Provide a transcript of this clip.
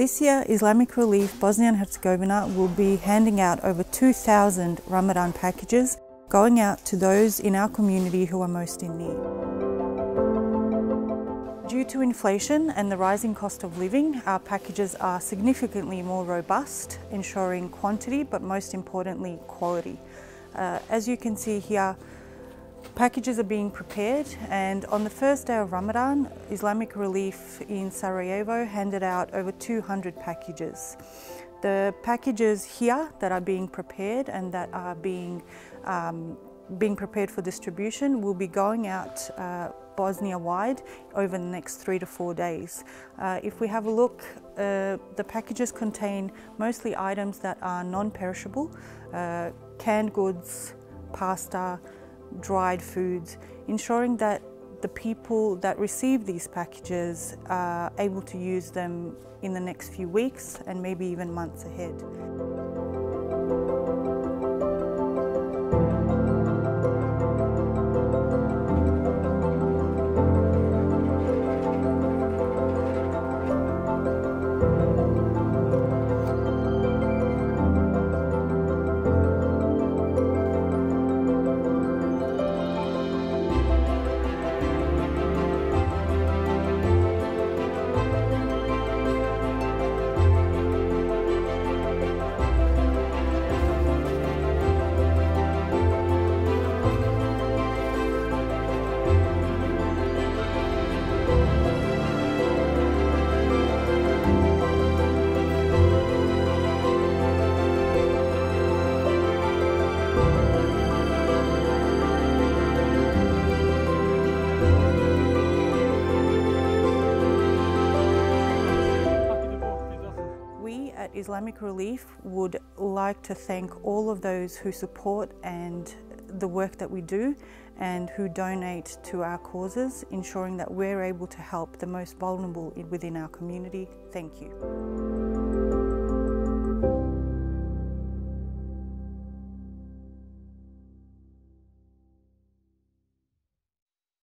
This year, Islamic Relief Bosnia and Herzegovina will be handing out over 2,000 Ramadan packages, going out to those in our community who are most in need. Due to inflation and the rising cost of living, our packages are significantly more robust, ensuring quantity but most importantly quality. As you can see here, packages are being prepared, and on the first day of Ramadan, Islamic Relief in Sarajevo handed out over 200 packages. The packages here that are being prepared and that are being prepared for distribution will be going out Bosnia-wide over the next 3 to 4 days. If we have a look, the packages contain mostly items that are non-perishable, canned goods, pasta, dried foods, ensuring that the people that receive these packages are able to use them in the next few weeks and maybe even months ahead. At Islamic Relief would like to thank all of those who support and the work that we do and who donate to our causes, ensuring that we're able to help the most vulnerable within our community. Thank you.